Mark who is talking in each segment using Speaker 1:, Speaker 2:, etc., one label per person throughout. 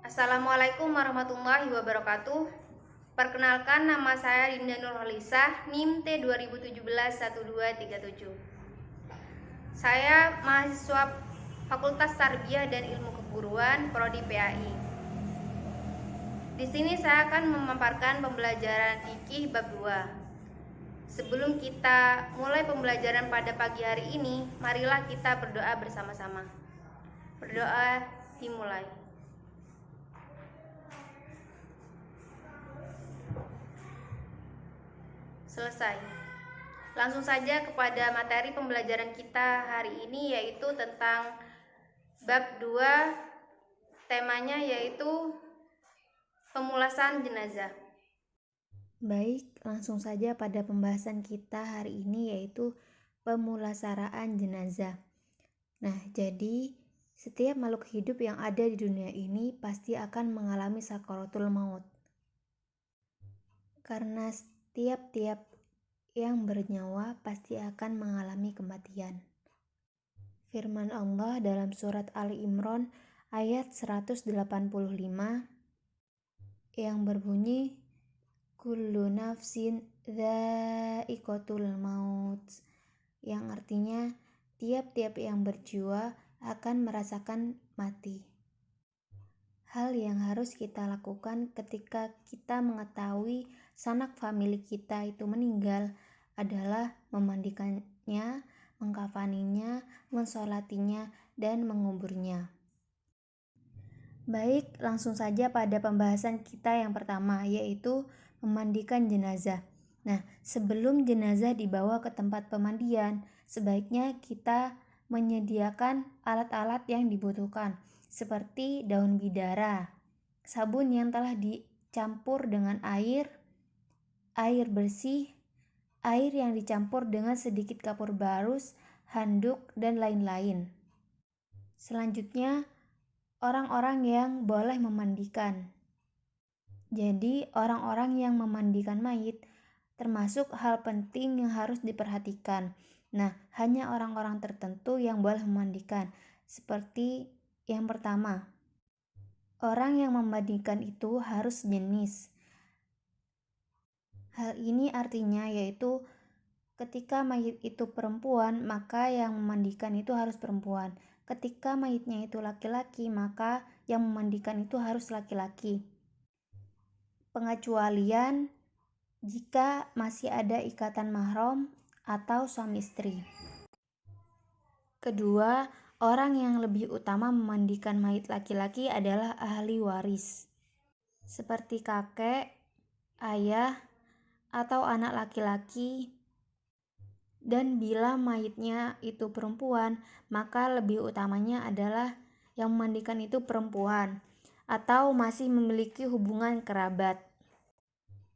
Speaker 1: Assalamualaikum warahmatullahi wabarakatuh. Perkenalkan, nama saya Dinda Nurhalisah, NIM T2017 1237. Saya mahasiswa Fakultas Tarbiyah dan Ilmu Keguruan Prodi PAI. Di sini saya akan memaparkan pembelajaran fikih bab 2. Sebelum kita mulai pembelajaran pada pagi hari ini, marilah kita berdoa bersama-sama. Berdoa dimulai. Selesai. Langsung saja kepada materi pembelajaran kita hari ini, yaitu tentang bab 2. Temanya yaitu pemulasan jenazah.
Speaker 2: Baik, langsung saja pada pembahasan kita hari ini yaitu pemulasaraan jenazah. Nah, jadi setiap makhluk hidup yang ada di dunia ini pasti akan mengalami sakaratul maut. Karena tiap-tiap yang bernyawa pasti akan mengalami kematian. Firman Allah dalam surat Ali Imran ayat 185 yang berbunyi kullu nafsin dha'iqatul maut, yang artinya tiap-tiap yang berjiwa akan merasakan mati. Hal yang harus kita lakukan ketika kita mengetahui sanak famili kita itu meninggal adalah memandikannya, mengkafaninya, mensolatinya, dan menguburnya. Baik, langsung saja pada pembahasan kita yang pertama, yaitu memandikan jenazah. Nah, sebelum jenazah dibawa ke tempat pemandian, sebaiknya kita menyediakan alat-alat yang dibutuhkan, seperti daun bidara, sabun yang telah dicampur dengan air bersih, air yang dicampur dengan sedikit kapur barus, handuk, dan lain-lain. Selanjutnya, orang-orang yang boleh memandikan. Jadi, orang-orang yang memandikan mayit termasuk hal penting yang harus diperhatikan. Nah, hanya orang-orang tertentu yang boleh memandikan. Seperti yang pertama, orang yang memandikan itu harus jenis. Hal ini artinya yaitu ketika mayit itu perempuan, maka yang memandikan itu harus perempuan. Ketika mayitnya itu laki-laki, maka yang memandikan itu harus laki-laki. Pengecualian jika masih ada ikatan mahram atau suami istri. Kedua, orang yang lebih utama memandikan mayit laki-laki adalah ahli waris, seperti kakek, ayah, atau anak laki-laki. Dan bila mayitnya itu perempuan, maka lebih utamanya adalah yang memandikan itu perempuan atau masih memiliki hubungan kerabat.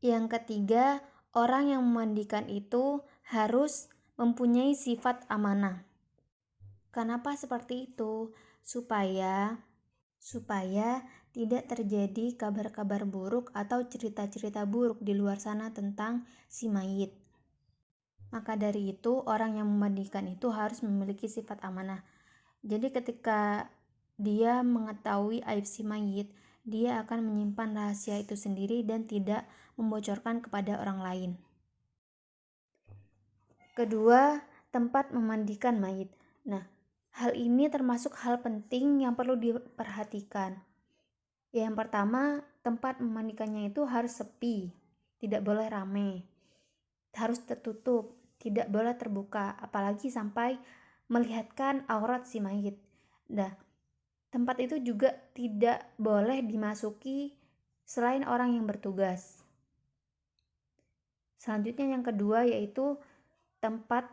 Speaker 2: Yang ketiga, orang yang memandikan itu harus mempunyai sifat amanah. Kenapa seperti itu? Supaya tidak terjadi kabar-kabar buruk atau cerita-cerita buruk di luar sana tentang si mayit. Maka dari itu, orang yang memandikan itu harus memiliki sifat amanah. Jadi ketika dia mengetahui aib si mayit, dia akan menyimpan rahasia itu sendiri dan tidak membocorkan kepada orang lain. Kedua, tempat memandikan mayit. Nah, hal ini termasuk hal penting yang perlu diperhatikan. Yang pertama, tempat memandikannya itu harus sepi, tidak boleh ramai, harus tertutup, tidak boleh terbuka, apalagi sampai melihatkan aurat si mayit. Nah, tempat itu juga tidak boleh dimasuki selain orang yang bertugas. Selanjutnya yang kedua yaitu tempat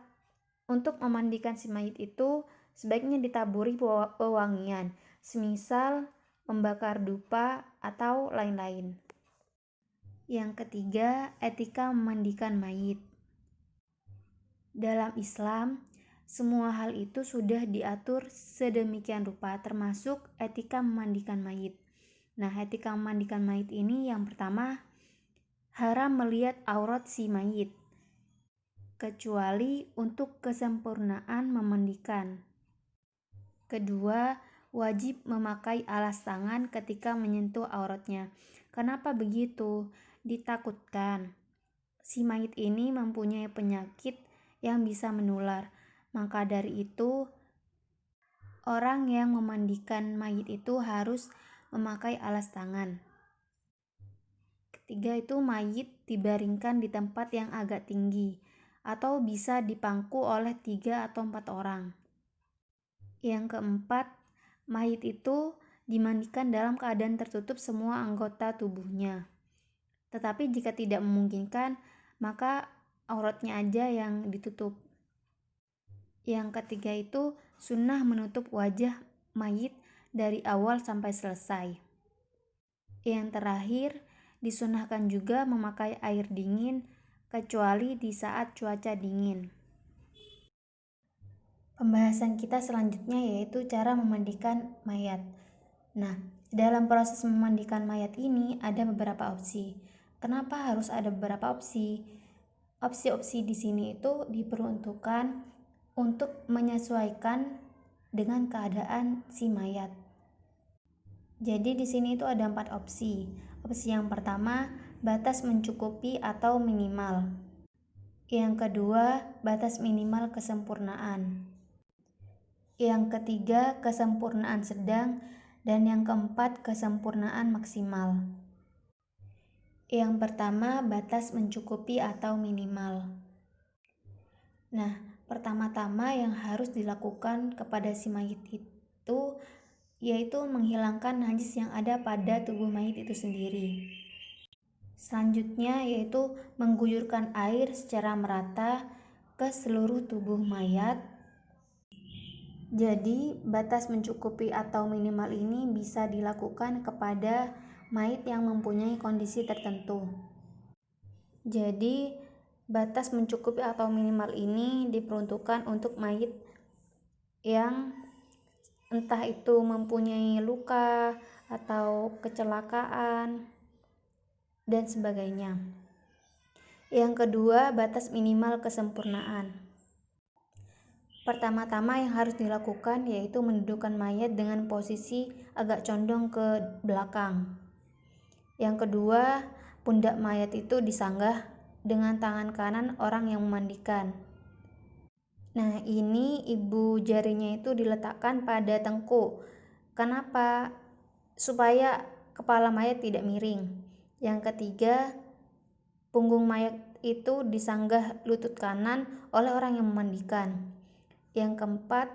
Speaker 2: untuk memandikan si mayit itu sebaiknya ditaburi pewangian, semisal membakar dupa atau lain-lain. Yang ketiga, etika memandikan mayit. Dalam Islam, semua hal itu sudah diatur sedemikian rupa, termasuk etika memandikan mayit. Nah, etika memandikan mayit ini yang pertama, haram melihat aurat si mayit, kecuali untuk kesempurnaan memandikan. Kedua, wajib memakai alas tangan ketika menyentuh auratnya. Kenapa begitu? Ditakutkan si mayit ini mempunyai penyakit yang bisa menular. Maka dari itu, orang yang memandikan mayit itu harus memakai alas tangan. Ketiga itu, mayit dibaringkan di tempat yang agak tinggi atau bisa dipangku oleh 3 atau 4 orang. Yang keempat, mayit itu dimandikan dalam keadaan tertutup semua anggota tubuhnya. Tetapi jika tidak memungkinkan, maka auratnya aja yang ditutup. Yang ketiga itu, sunnah menutup wajah mayit dari awal sampai selesai. Yang terakhir, disunahkan juga memakai air dingin kecuali di saat cuaca dingin. Pembahasan kita selanjutnya yaitu cara memandikan mayat. Nah, dalam proses memandikan mayat ini ada beberapa opsi. Kenapa harus ada beberapa opsi? Opsi-opsi di sini itu diperuntukkan untuk menyesuaikan dengan keadaan si mayat. Jadi di sini itu ada 4 opsi. Opsi yang pertama, batas mencukupi atau minimal. Yang kedua, batas minimal kesempurnaan. Yang ketiga, kesempurnaan sedang. Dan yang keempat, kesempurnaan maksimal. Yang pertama, batas mencukupi atau minimal. Nah, pertama-tama yang harus dilakukan kepada si mayit itu yaitu menghilangkan najis yang ada pada tubuh mayit itu sendiri. Selanjutnya yaitu mengguyurkan air secara merata ke seluruh tubuh mayat. Jadi, batas mencukupi atau minimal ini bisa dilakukan kepada mayit yang mempunyai kondisi tertentu. Jadi, batas mencukupi atau minimal ini diperuntukkan untuk mayit yang entah itu mempunyai luka atau kecelakaan dan sebagainya. Yang kedua, batas minimal kesempurnaan. Pertama-tama yang harus dilakukan yaitu mendudukkan mayat dengan posisi agak condong ke belakang. Yang kedua, pundak mayat itu disanggah dengan tangan kanan orang yang memandikan. Nah, ini ibu jarinya itu diletakkan pada tengkuk. Kenapa? Supaya kepala mayat tidak miring. Yang ketiga, punggung mayat itu disanggah lutut kanan oleh orang yang memandikan. Yang keempat,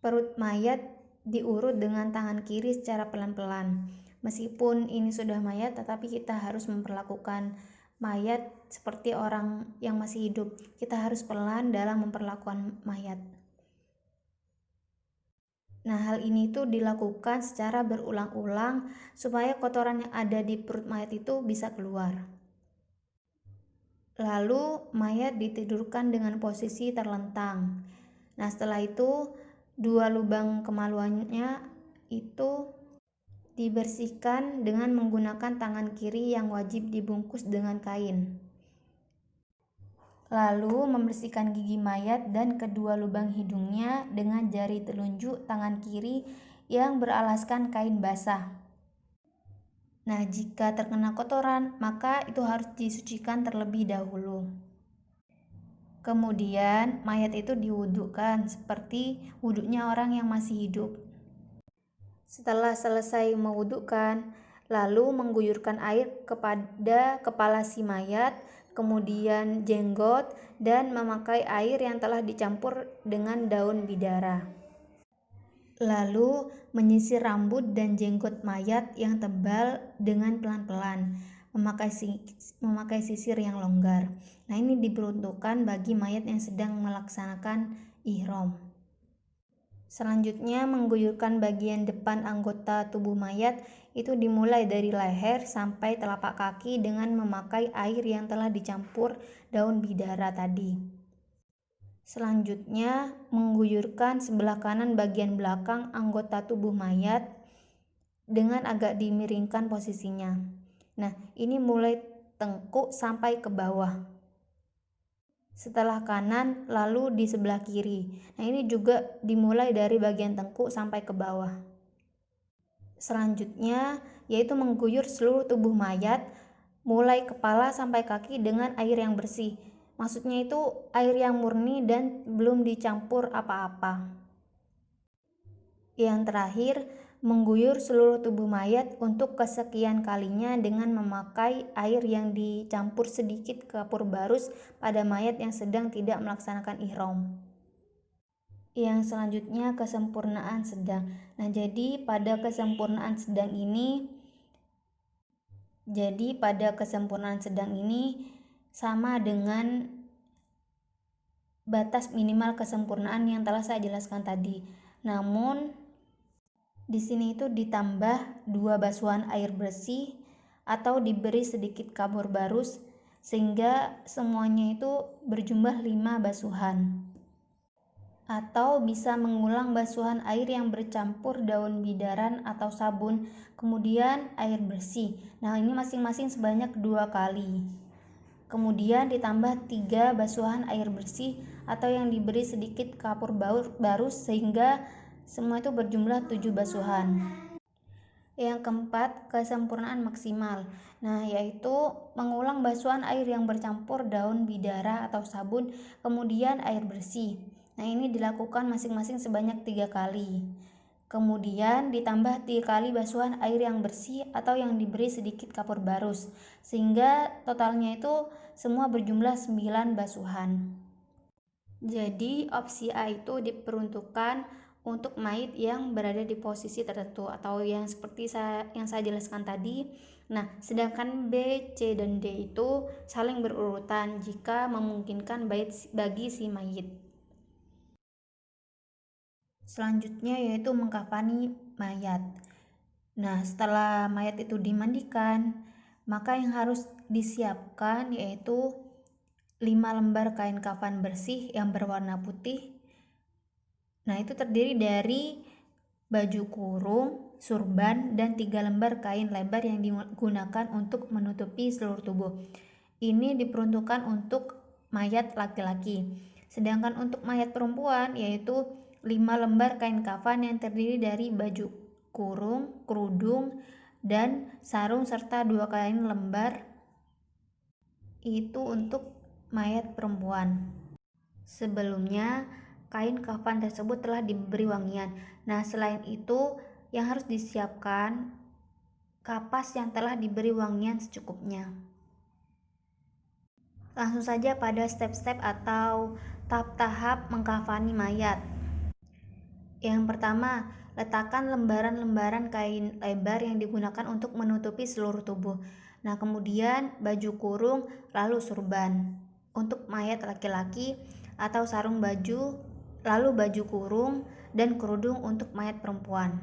Speaker 2: perut mayat diurut dengan tangan kiri secara pelan-pelan. Meskipun ini sudah mayat, tetapi kita harus memperlakukan mayat seperti orang yang masih hidup. Kita harus pelan dalam memperlakukan mayat. Nah, hal ini tuh dilakukan secara berulang-ulang supaya kotoran yang ada di perut mayat itu bisa keluar. Lalu mayat ditidurkan dengan posisi terlentang. Nah, setelah itu 2 lubang kemaluannya itu dibersihkan dengan menggunakan tangan kiri yang wajib dibungkus dengan kain. Lalu membersihkan gigi mayat dan kedua lubang hidungnya dengan jari telunjuk tangan kiri yang beralaskan kain basah. Nah, jika terkena kotoran, maka itu harus disucikan terlebih dahulu. Kemudian mayat itu diwudhukan seperti wudhunya orang yang masih hidup. Setelah selesai mewudhukan, lalu mengguyurkan air kepada kepala si mayat, kemudian jenggot, dan memakai air yang telah dicampur dengan daun bidara. Lalu menyisir rambut dan jenggot mayat yang tebal dengan pelan-pelan, memakai sisir yang longgar. Nah, ini diperuntukkan bagi mayat yang sedang melaksanakan ihram. Selanjutnya, mengguyurkan bagian depan anggota tubuh mayat itu dimulai dari leher sampai telapak kaki dengan memakai air yang telah dicampur daun bidara tadi. Selanjutnya, mengguyurkan sebelah kanan bagian belakang anggota tubuh mayat dengan agak dimiringkan posisinya. Nah, ini mulai tengkuk sampai ke bawah. setelah kanan, lalu di sebelah kiri. Nah, ini juga dimulai dari bagian tengkuk sampai ke bawah. Selanjutnya, yaitu mengguyur seluruh tubuh mayat, mulai kepala sampai kaki dengan air yang bersih. Maksudnya itu air yang murni dan belum dicampur apa-apa. Yang terakhir, mengguyur seluruh tubuh mayat untuk kesekian kalinya dengan memakai air yang dicampur sedikit kapur barus pada mayat yang sedang tidak melaksanakan ihram. Yang selanjutnya, kesempurnaan sedang. Nah, jadi pada kesempurnaan sedang ini sama dengan batas minimal kesempurnaan yang telah saya jelaskan tadi. Namun di sini itu ditambah 2 basuhan air bersih atau diberi sedikit kapur barus sehingga semuanya itu berjumlah 5 basuhan. Atau bisa mengulang basuhan air yang bercampur daun bidaran atau sabun, kemudian air bersih. Nah, ini masing-masing sebanyak 2 kali. Kemudian ditambah 3 basuhan air bersih atau yang diberi sedikit kapur barus sehingga semua itu berjumlah 7 basuhan. Yang keempat, kesempurnaan maksimal. Nah, yaitu mengulang basuhan air yang bercampur daun bidara atau sabun, kemudian air bersih. Nah, ini dilakukan masing-masing sebanyak 3 kali. Kemudian ditambah 3 kali basuhan air yang bersih atau yang diberi sedikit kapur barus, sehingga totalnya itu semua berjumlah 9 basuhan. Jadi opsi A itu diperuntukkan untuk mayit yang berada di posisi tertentu atau yang seperti yang saya jelaskan tadi. Nah, sedangkan B, C, dan D itu saling berurutan jika memungkinkan bagi si mayit. Selanjutnya yaitu mengkafani mayat. Nah, setelah mayat itu dimandikan, maka yang harus disiapkan yaitu 5 lembar kain kafan bersih yang berwarna putih. Nah, itu terdiri dari baju kurung, surban, dan 3 lembar kain lebar yang digunakan untuk menutupi seluruh tubuh. Ini diperuntukkan untuk mayat laki-laki. Sedangkan untuk mayat perempuan yaitu 5 lembar kain kafan yang terdiri dari baju kurung, kerudung, dan sarung serta 2 kain lembar itu untuk mayat perempuan. Sebelumnya, kain kafan tersebut telah diberi wangian. Nah, selain itu, yang harus disiapkan kapas yang telah diberi wangian secukupnya. Langsung saja pada step-step atau tahap-tahap mengkafani mayat. Yang pertama, letakkan lembaran-lembaran kain lebar yang digunakan untuk menutupi seluruh tubuh. Nah, kemudian baju kurung, lalu surban untuk mayat laki-laki atau sarung baju, lalu baju kurung dan kerudung untuk mayat perempuan.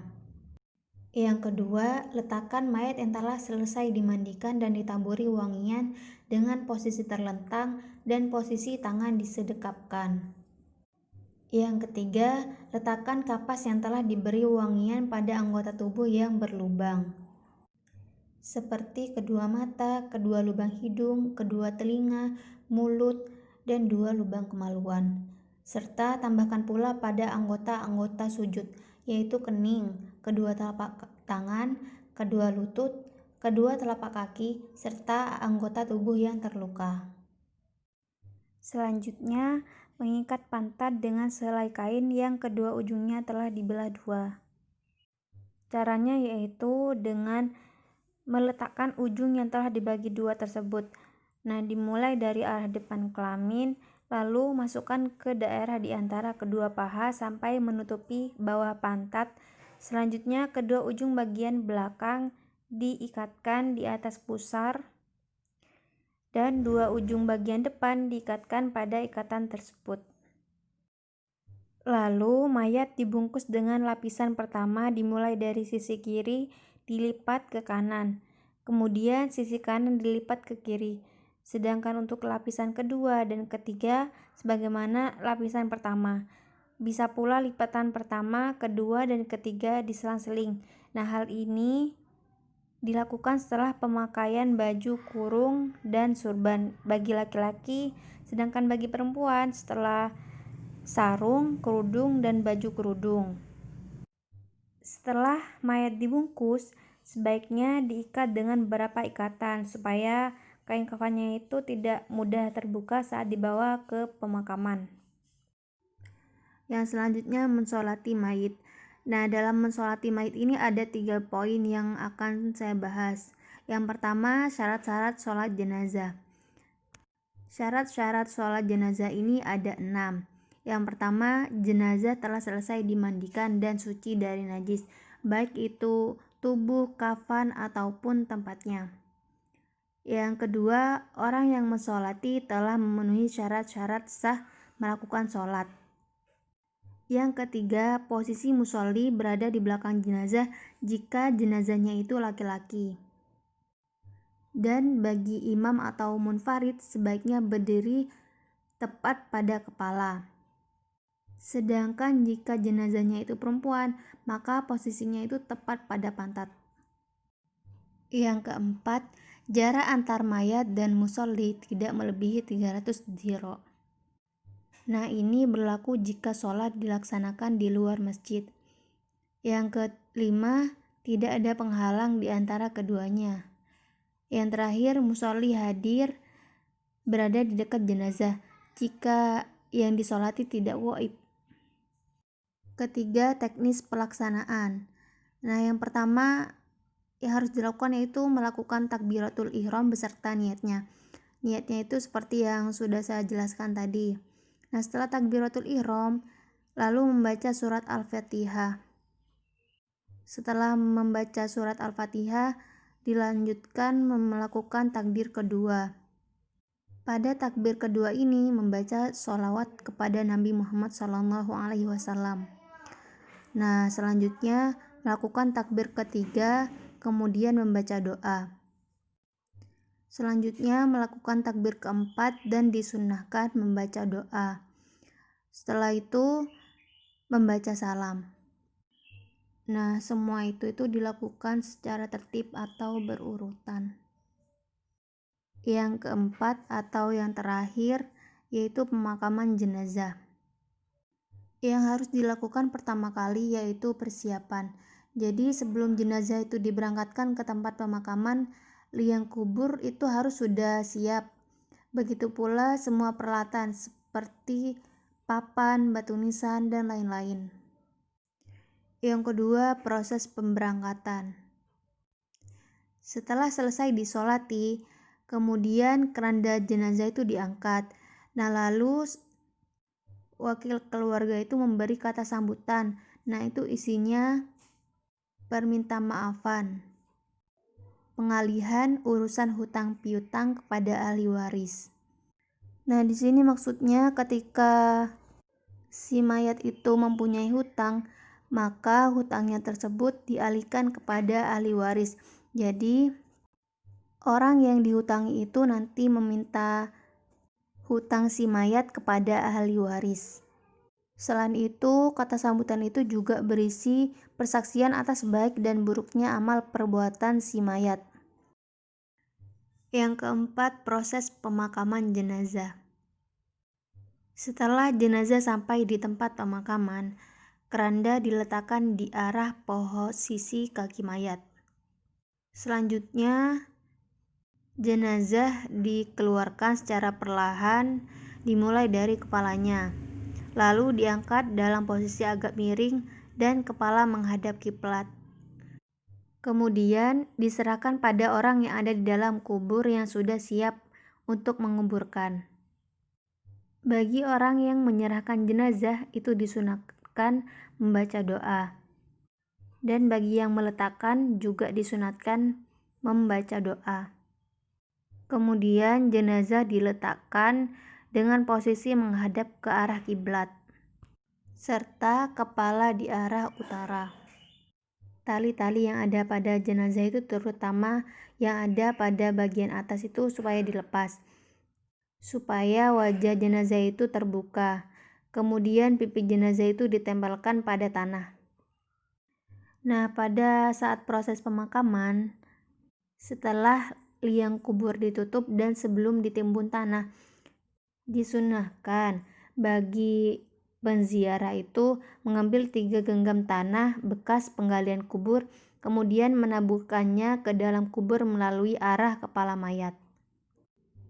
Speaker 2: Yang kedua, letakkan mayat yang telah selesai dimandikan dan ditaburi wangian dengan posisi terlentang dan posisi tangan disedekapkan. Yang ketiga, letakkan kapas yang telah diberi wangian pada anggota tubuh yang berlubang, seperti kedua mata, kedua lubang hidung, kedua telinga, mulut, dan 2 lubang kemaluan. Serta tambahkan pula pada anggota-anggota sujud, yaitu kening, kedua telapak tangan, kedua lutut, kedua telapak kaki, serta anggota tubuh yang terluka. Selanjutnya, mengikat pantat dengan selai kain yang kedua ujungnya telah dibelah 2. Caranya yaitu dengan meletakkan ujung yang telah dibagi 2 tersebut. Nah, dimulai dari arah depan kelamin, lalu masukkan ke daerah di antara kedua paha sampai menutupi bawah pantat. Selanjutnya, kedua ujung bagian belakang diikatkan di atas pusar dan 2 ujung bagian depan diikatkan pada ikatan tersebut. Lalu, mayat dibungkus dengan lapisan pertama dimulai dari sisi kiri dilipat ke kanan, kemudian sisi kanan dilipat ke kiri. Sedangkan untuk lapisan kedua dan ketiga sebagaimana lapisan pertama. Bisa pula lipatan pertama, kedua, dan ketiga diselang-seling. Nah, hal ini dilakukan setelah pemakaian baju kurung dan surban bagi laki-laki, sedangkan bagi perempuan setelah sarung, kerudung, dan baju kerudung. Setelah mayat dibungkus, sebaiknya diikat dengan beberapa ikatan supaya kain kafannya itu tidak mudah terbuka saat dibawa ke pemakaman. Yang selanjutnya, mensolati mayit. Nah, dalam mensolati mayit ini ada 3 poin yang akan saya bahas. Yang pertama, syarat-syarat sholat jenazah. Syarat-syarat sholat jenazah ini ada 6. Yang pertama, jenazah telah selesai dimandikan dan suci dari najis, baik itu tubuh, kafan, ataupun tempatnya. Yang kedua, orang yang mensolati telah memenuhi syarat-syarat sah melakukan sholat. Yang ketiga, posisi musolli berada di belakang jenazah jika jenazahnya itu laki-laki. Dan bagi imam atau munfarid sebaiknya berdiri tepat pada kepala. Sedangkan jika jenazahnya itu perempuan, maka posisinya itu tepat pada pantat. Yang keempat, jarak antar mayat dan musolli tidak melebihi 300 dhiro. Nah, ini berlaku jika sholat dilaksanakan di luar masjid. Yang kelima, tidak ada penghalang di antara keduanya. Yang terakhir, musolli hadir berada di dekat jenazah jika yang disolati tidak waib. Ketiga, teknis pelaksanaan. Nah, yang pertama yang harus dilakukan yaitu melakukan takbiratul ihram beserta niatnya. Niatnya itu seperti yang sudah saya jelaskan tadi. Nah, setelah takbiratul ihram, lalu membaca surat Al-Fatihah. Setelah membaca surat Al-Fatihah, dilanjutkan melakukan takbir kedua. Pada takbir kedua ini membaca sholawat kepada Nabi Muhammad SAW. Nah, selanjutnya melakukan takbir ketiga, kemudian membaca doa. Selanjutnya melakukan takbir keempat dan disunnahkan membaca doa. Setelah itu membaca salam. Nah, semua itu dilakukan secara tertib atau berurutan. Yang keempat atau yang terakhir yaitu pemakaman jenazah. Yang harus dilakukan pertama kali yaitu persiapan. Jadi sebelum jenazah itu diberangkatkan ke tempat pemakaman, liang kubur itu harus sudah siap. Begitu pula semua peralatan seperti papan, batu nisan, dan lain-lain. Yang kedua, proses pemberangkatan. Setelah selesai disolati, kemudian keranda jenazah itu diangkat. Nah, lalu wakil keluarga itu memberi kata sambutan. Nah, itu isinya perminta maafan, pengalihan urusan hutang piutang kepada ahli waris. Nah, di sini maksudnya ketika si mayat itu mempunyai hutang, maka hutangnya tersebut dialihkan kepada ahli waris. Jadi, orang yang dihutangi itu nanti meminta hutang si mayat kepada ahli waris. Selain itu, kata sambutan itu juga berisi persaksian atas baik dan buruknya amal perbuatan si mayat. Yang keempat, proses pemakaman jenazah. Setelah jenazah sampai di tempat pemakaman, keranda diletakkan di arah posisi kaki mayat. Selanjutnya, jenazah dikeluarkan secara perlahan, dimulai dari kepalanya, lalu diangkat dalam posisi agak miring dan kepala menghadap kiblat. Kemudian diserahkan pada orang yang ada di dalam kubur yang sudah siap untuk menguburkan. Bagi orang yang menyerahkan jenazah itu disunatkan membaca doa. Dan bagi yang meletakkan juga disunatkan membaca doa. Kemudian jenazah diletakkan dengan posisi menghadap ke arah kiblat serta kepala di arah utara. Tali-tali yang ada pada jenazah itu terutama yang ada pada bagian atas itu supaya dilepas, supaya wajah jenazah itu terbuka. Kemudian pipi jenazah itu ditempelkan pada tanah. Nah, pada saat proses pemakaman, Setelah liang kubur ditutup dan sebelum ditimbun tanah, disunahkan bagi penziarah itu mengambil 3 genggam tanah bekas penggalian kubur, kemudian menaburkannya ke dalam kubur melalui arah kepala mayat.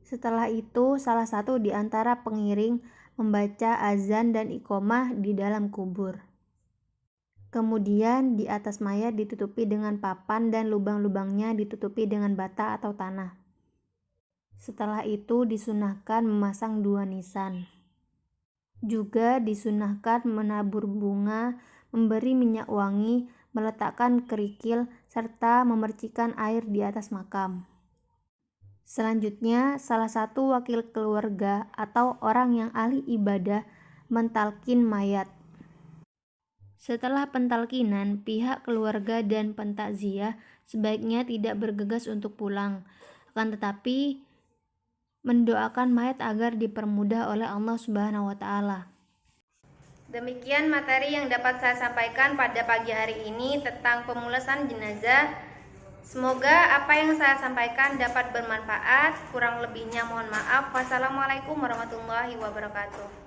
Speaker 2: Setelah itu, salah satu di antara pengiring membaca azan dan iqomah di dalam kubur. Kemudian di atas mayat ditutupi dengan papan dan lubang-lubangnya ditutupi dengan bata atau tanah. Setelah itu disunahkan memasang 2 nisan. Juga disunahkan menabur bunga, memberi minyak wangi, meletakkan kerikil, serta memercikan air di atas makam. Selanjutnya, salah satu wakil keluarga atau orang yang ahli ibadah mentalkin mayat. Setelah pentalkinan, pihak keluarga dan pentakziah sebaiknya tidak bergegas untuk pulang, akan tetapi mendoakan mayat agar dipermudah oleh Allah Subhanahu wa Ta'ala.
Speaker 1: Demikian materi yang dapat saya sampaikan pada pagi hari ini tentang pemulasan jenazah. Semoga apa yang saya sampaikan dapat bermanfaat. Kurang lebihnya mohon maaf. Wassalamualaikum warahmatullahi wabarakatuh.